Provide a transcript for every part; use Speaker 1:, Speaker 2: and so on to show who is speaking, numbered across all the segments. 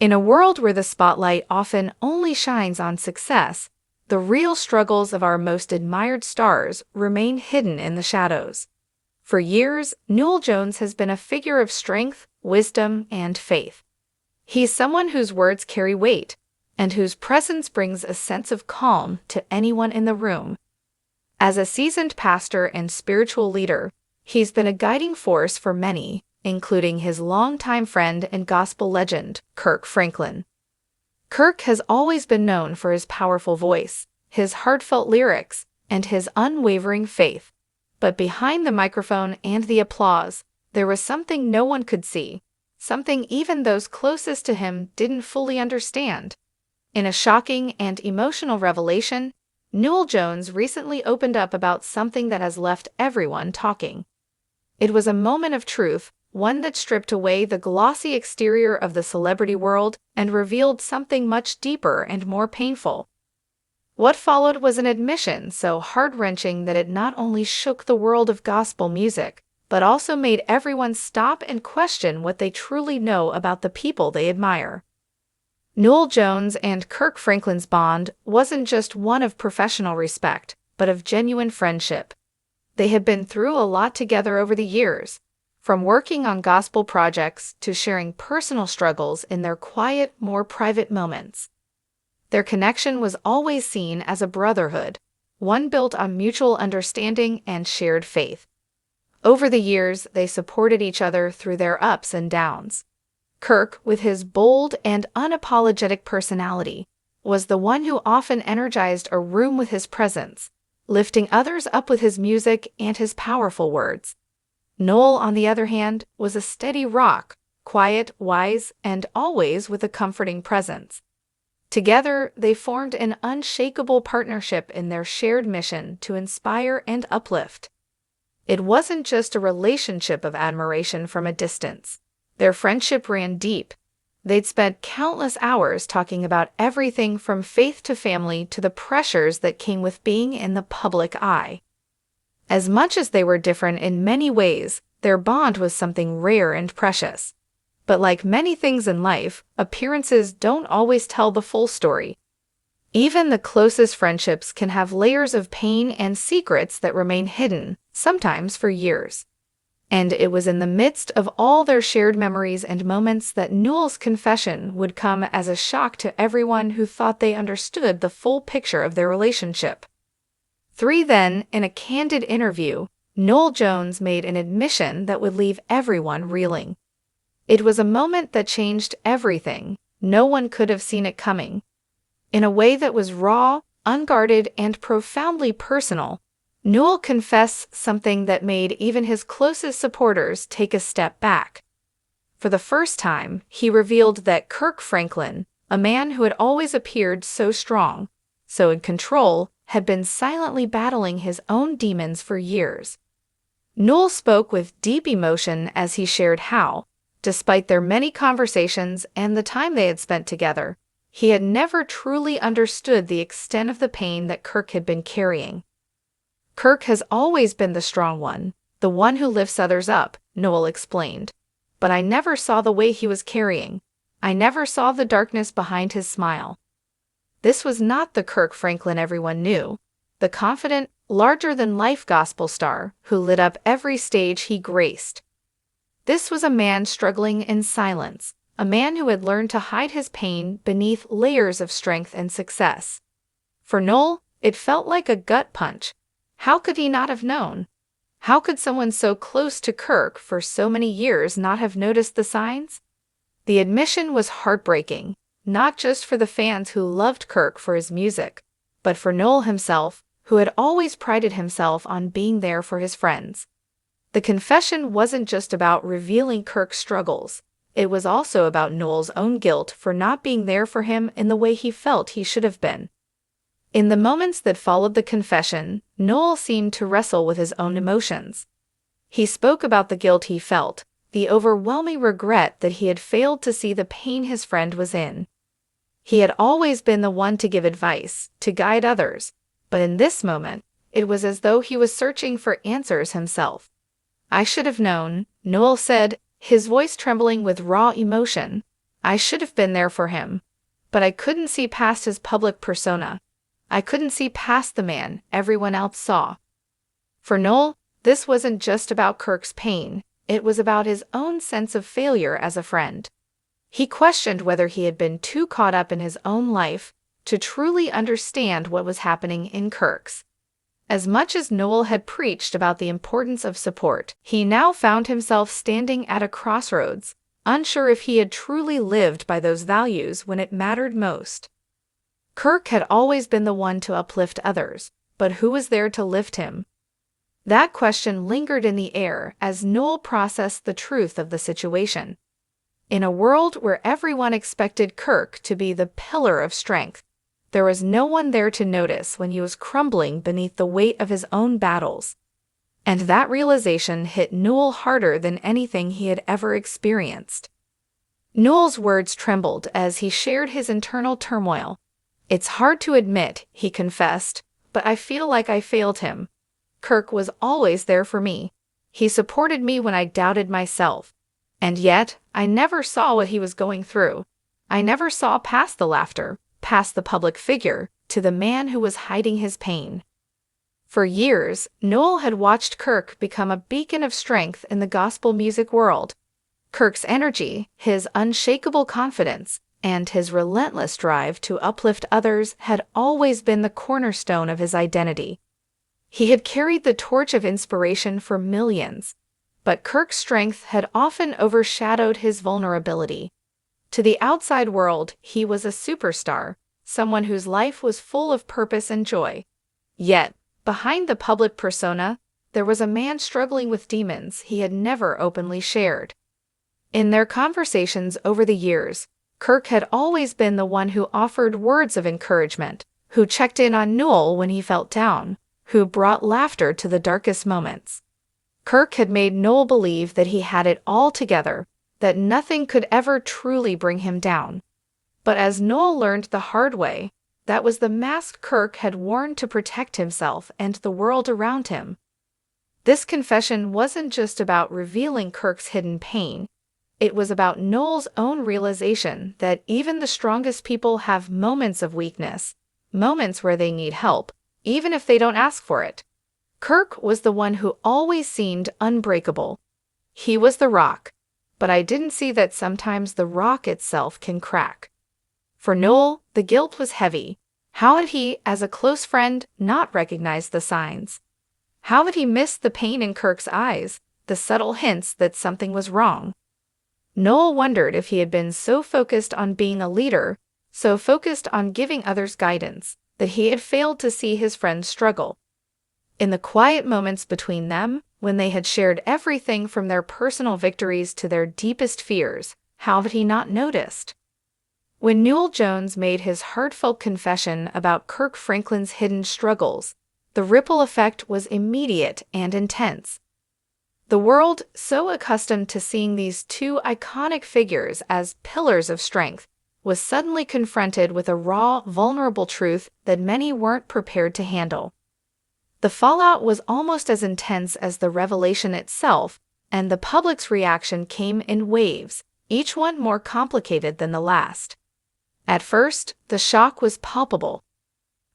Speaker 1: In a world where the spotlight often only shines on success, the real struggles of our most admired stars remain hidden in the shadows. For years, Noel Jones has been a figure of strength, wisdom, and faith. He's someone whose words carry weight, and whose presence brings a sense of calm to anyone in the room. As a seasoned pastor and spiritual leader, he's been a guiding force for many, including his longtime friend and gospel legend, Kirk Franklin. Kirk has always been known for his powerful voice, his heartfelt lyrics, and his unwavering faith. But behind the microphone and the applause, there was something no one could see, something even those closest to him didn't fully understand. In a shocking and emotional revelation, Noel Jones recently opened up about something that has left everyone talking. It was a moment of truth, one that stripped away the glossy exterior of the celebrity world and revealed something much deeper and more painful. What followed was an admission so heart-wrenching that it not only shook the world of gospel music, but also made everyone stop and question what they truly know about the people they admire. Noel Jones and Kirk Franklin's bond wasn't just one of professional respect, but of genuine friendship. They had been through a lot together over the years, from working on gospel projects to sharing personal struggles in their quiet, more private moments. Their connection was always seen as a brotherhood, one built on mutual understanding and shared faith. Over the years, they supported each other through their ups and downs. Kirk, with his bold and unapologetic personality, was the one who often energized a room with his presence, lifting others up with his music and his powerful words. Noel, on the other hand, was a steady rock, quiet, wise, and always with a comforting presence. Together, they formed an unshakable partnership in their shared mission to inspire and uplift. It wasn't just a relationship of admiration from a distance. Their friendship ran deep. They'd spent countless hours talking about everything from faith to family to the pressures that came with being in the public eye. As much as they were different in many ways, their bond was something rare and precious. But like many things in life, appearances don't always tell the full story. Even the closest friendships can have layers of pain and secrets that remain hidden, sometimes for years. And it was in the midst of all their shared memories and moments that Noel's confession would come as a shock to everyone who thought they understood the full picture of their relationship. Then, in a candid interview, Noel Jones made an admission that would leave everyone reeling. It was a moment that changed everything. No one could have seen it coming. In a way that was raw, unguarded, and profoundly personal, Noel confessed something that made even his closest supporters take a step back. For the first time, he revealed that Kirk Franklin, a man who had always appeared so strong, so in control, had been silently battling his own demons for years. Noel spoke with deep emotion as he shared how, despite their many conversations and the time they had spent together, he had never truly understood the extent of the pain that Kirk had been carrying. Kirk has always been the strong one, the one who lifts others up, Noel explained. But I never saw the weight he was carrying. I never saw the darkness behind his smile. This was not the Kirk Franklin everyone knew, the confident, larger-than-life gospel star who lit up every stage he graced. This was a man struggling in silence, a man who had learned to hide his pain beneath layers of strength and success. For Noel, it felt like a gut punch. How could he not have known? How could someone so close to Kirk for so many years not have noticed the signs? The admission was heartbreaking, not just for the fans who loved Kirk for his music, but for Noel himself, who had always prided himself on being there for his friends. The confession wasn't just about revealing Kirk's struggles. It was also about Noel's own guilt for not being there for him in the way he felt he should have been. In the moments that followed the confession, Noel seemed to wrestle with his own emotions. He spoke about the guilt he felt, the overwhelming regret that he had failed to see the pain his friend was in. He had always been the one to give advice, to guide others, but in this moment, it was as though he was searching for answers himself. "I should have known," Noel said, his voice trembling with raw emotion. I should have been there for him. But I couldn't see past his public persona. I couldn't see past the man everyone else saw. For Noel, this wasn't just about Kirk's pain, it was about his own sense of failure as a friend. He questioned whether he had been too caught up in his own life to truly understand what was happening in Kirk's. As much as Noel had preached about the importance of support, he now found himself standing at a crossroads, unsure if he had truly lived by those values when it mattered most. Kirk had always been the one to uplift others, but who was there to lift him? That question lingered in the air as Noel processed the truth of the situation. In a world where everyone expected Kirk to be the pillar of strength, there was no one there to notice when he was crumbling beneath the weight of his own battles. And that realization hit Noel harder than anything he had ever experienced. Noel's words trembled as he shared his internal turmoil. "It's hard to admit," he confessed, "but I feel like I failed him. Kirk was always there for me. He supported me when I doubted myself. And yet, I never saw what he was going through. I never saw past the laughter, past the public figure, to the man who was hiding his pain." For years, Noel had watched Kirk become a beacon of strength in the gospel music world. Kirk's energy, his unshakable confidence, and his relentless drive to uplift others had always been the cornerstone of his identity. He had carried the torch of inspiration for millions, but Kirk's strength had often overshadowed his vulnerability. To the outside world, he was a superstar, someone whose life was full of purpose and joy. Yet, behind the public persona, there was a man struggling with demons he had never openly shared. In their conversations over the years, Kirk had always been the one who offered words of encouragement, who checked in on Noel when he felt down, who brought laughter to the darkest moments. Kirk had made Noel believe that he had it all together, that nothing could ever truly bring him down. But as Noel learned the hard way, that was the mask Kirk had worn to protect himself and the world around him. This confession wasn't just about revealing Kirk's hidden pain. It was about Noel's own realization that even the strongest people have moments of weakness, moments where they need help, even if they don't ask for it. Kirk was the one who always seemed unbreakable. He was the rock, but I didn't see that sometimes the rock itself can crack. For Noel, the guilt was heavy. How had he, as a close friend, not recognized the signs? How had he missed the pain in Kirk's eyes, the subtle hints that something was wrong? Noel wondered if he had been so focused on being a leader, so focused on giving others guidance, that he had failed to see his friends struggle. In the quiet moments between them, when they had shared everything from their personal victories to their deepest fears, how had he not noticed? When Noel Jones made his heartfelt confession about Kirk Franklin's hidden struggles, the ripple effect was immediate and intense. The world, so accustomed to seeing these two iconic figures as pillars of strength, was suddenly confronted with a raw, vulnerable truth that many weren't prepared to handle. The fallout was almost as intense as the revelation itself, and the public's reaction came in waves, each one more complicated than the last. At first, the shock was palpable.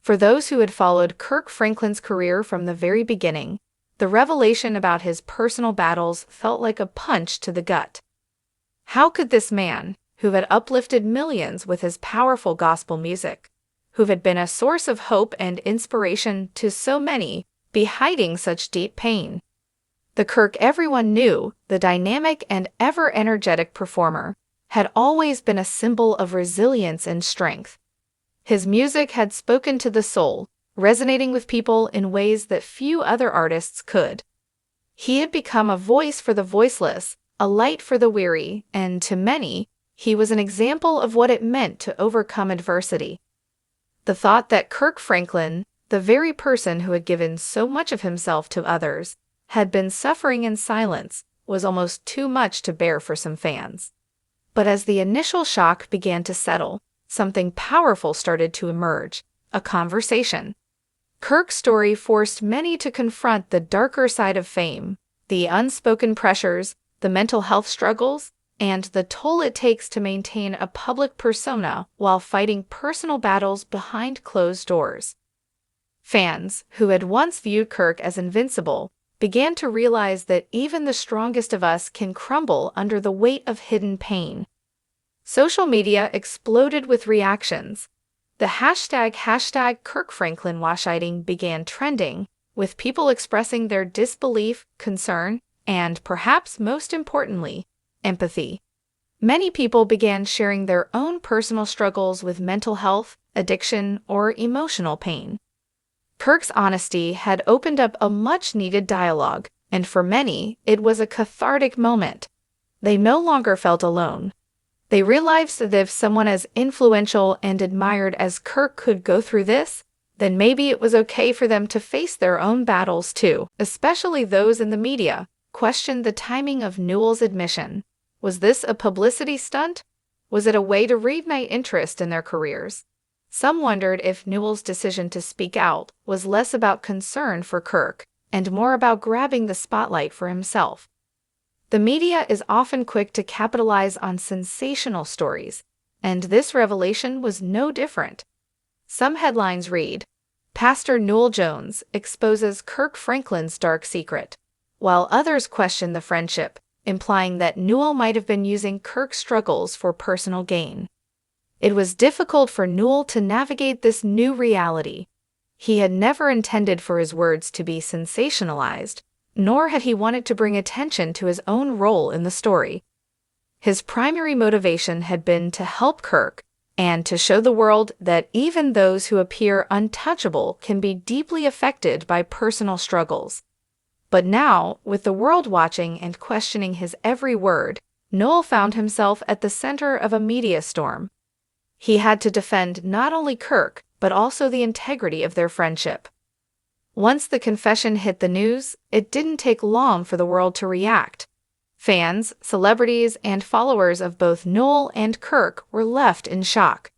Speaker 1: For those who had followed Kirk Franklin's career from the very beginning, the revelation about his personal battles felt like a punch to the gut. How could this man, who had uplifted millions with his powerful gospel music, who had been a source of hope and inspiration to so many, be hiding such deep pain? The Kirk everyone knew, the dynamic and ever-energetic performer, had always been a symbol of resilience and strength. His music had spoken to the soul, resonating with people in ways that few other artists could. He had become a voice for the voiceless, a light for the weary, and to many, he was an example of what it meant to overcome adversity. The thought that Kirk Franklin, the very person who had given so much of himself to others, had been suffering in silence was almost too much to bear for some fans. But as the initial shock began to settle, something powerful started to emerge, a conversation. Kirk's story forced many to confront the darker side of fame, the unspoken pressures, the mental health struggles, and the toll it takes to maintain a public persona while fighting personal battles behind closed doors. Fans, who had once viewed Kirk as invincible, began to realize that even the strongest of us can crumble under the weight of hidden pain. Social media exploded with reactions. The hashtag Kirk Franklin washiding began trending, with people expressing their disbelief, concern, and, perhaps most importantly, empathy. Many people began sharing their own personal struggles with mental health, addiction, or emotional pain. Kirk's honesty had opened up a much-needed dialogue, and for many, it was a cathartic moment. They no longer felt alone. They realized that if someone as influential and admired as Kirk could go through this, then maybe it was okay for them to face their own battles too. Especially those in the media questioned the timing of Noel's admission. Was this a publicity stunt? Was it a way to reignite interest in their careers? Some wondered if Noel's decision to speak out was less about concern for Kirk and more about grabbing the spotlight for himself. The media is often quick to capitalize on sensational stories, and this revelation was no different. Some headlines read, "Pastor Noel Jones exposes Kirk Franklin's dark secret," while others question the friendship, implying that Noel might have been using Kirk's struggles for personal gain. It was difficult for Noel to navigate this new reality. He had never intended for his words to be sensationalized, nor had he wanted to bring attention to his own role in the story. His primary motivation had been to help Kirk and to show the world that even those who appear untouchable can be deeply affected by personal struggles. But now, with the world watching and questioning his every word, Noel found himself at the center of a media storm. He had to defend not only Kirk, but also the integrity of their friendship. Once the confession hit the news, it didn't take long for the world to react. Fans, celebrities, and followers of both Noel and Kirk were left in shock.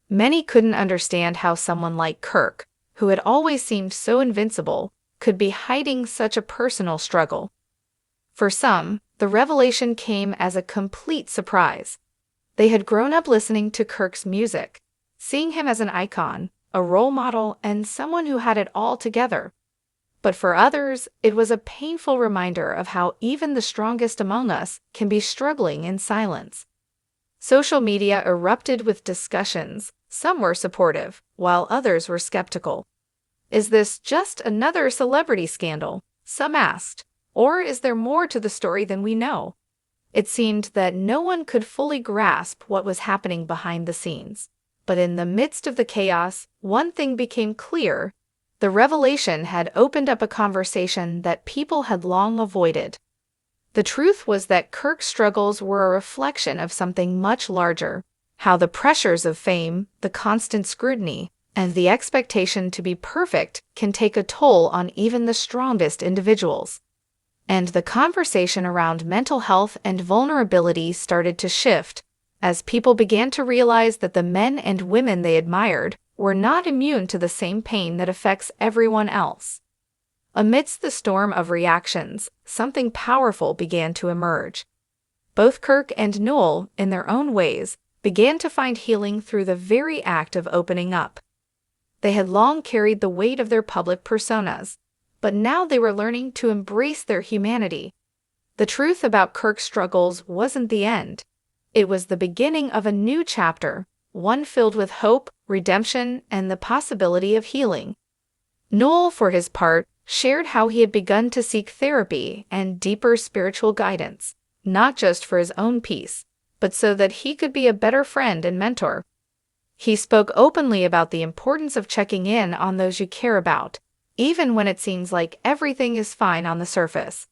Speaker 1: Many couldn't understand how someone like Kirk, who had always seemed so invincible, could be hiding such a personal struggle. For some, the revelation came as a complete surprise. They had grown up listening to Kirk's music, seeing him as an icon, a role model, and someone who had it all together. But for others, it was a painful reminder of how even the strongest among us can be struggling in silence. Social media erupted with discussions. Some were supportive, while others were skeptical. Is this just another celebrity scandal? Some asked. Or is there more to the story than we know? It seemed that no one could fully grasp what was happening behind the scenes. But in the midst of the chaos, one thing became clear. The revelation had opened up a conversation that people had long avoided. The truth was that Kirk's struggles were a reflection of something much larger, how the pressures of fame, the constant scrutiny, and the expectation to be perfect can take a toll on even the strongest individuals. And the conversation around mental health and vulnerability started to shift, as people began to realize that the men and women they admired were not immune to the same pain that affects everyone else. Amidst the storm of reactions, something powerful began to emerge. Both Kirk and Noel, in their own ways, began to find healing through the very act of opening up. They had long carried the weight of their public personas, but now they were learning to embrace their humanity. The truth about Kirk's struggles wasn't the end. It was the beginning of a new chapter, one filled with hope, redemption, and the possibility of healing. Noel, for his part, shared how he had begun to seek therapy and deeper spiritual guidance, not just for his own peace, but so that he could be a better friend and mentor. He spoke openly about the importance of checking in on those you care about, even when it seems like everything is fine on the surface.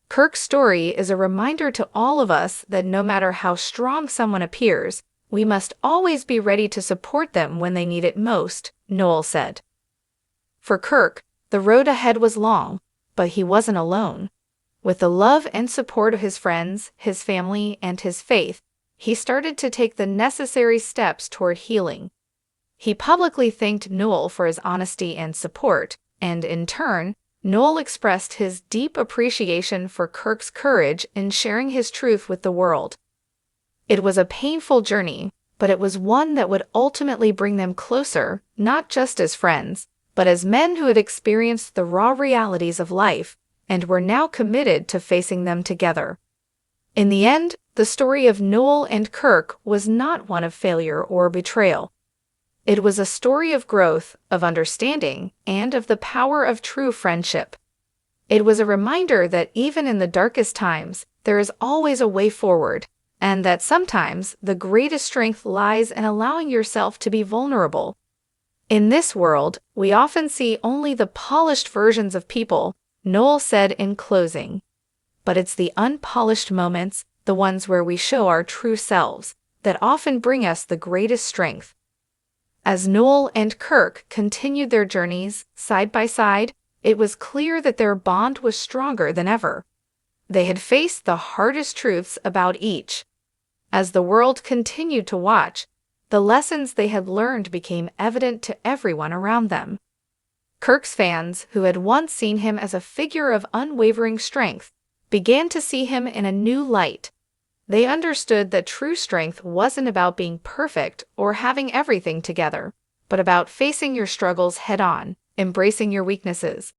Speaker 1: Kirk's story is a reminder to all of us that no matter how strong someone appears, we must always be ready to support them when they need it most, Noel said. For Kirk, the road ahead was long, but he wasn't alone. With the love and support of his friends, his family, and his faith, he started to take the necessary steps toward healing. He publicly thanked Noel for his honesty and support, and in turn, Noel expressed his deep appreciation for Kirk's courage in sharing his truth with the world. It was a painful journey, but it was one that would ultimately bring them closer, not just as friends, but as men who had experienced the raw realities of life and were now committed to facing them together. In the end, the story of Noel and Kirk was not one of failure or betrayal. It was a story of growth, of understanding, and of the power of true friendship. It was a reminder that even in the darkest times, there is always a way forward, and that sometimes the greatest strength lies in allowing yourself to be vulnerable. In this world, we often see only the polished versions of people, Noel said in closing. But it's the unpolished moments, the ones where we show our true selves, that often bring us the greatest strength. As Noel and Kirk continued their journeys, side by side, it was clear that their bond was stronger than ever. They had faced the hardest truths about each. As the world continued to watch, the lessons they had learned became evident to everyone around them. Kirk's fans, who had once seen him as a figure of unwavering strength, began to see him in a new light. They understood that true strength wasn't about being perfect or having everything together, but about facing your struggles head-on, embracing your weaknesses,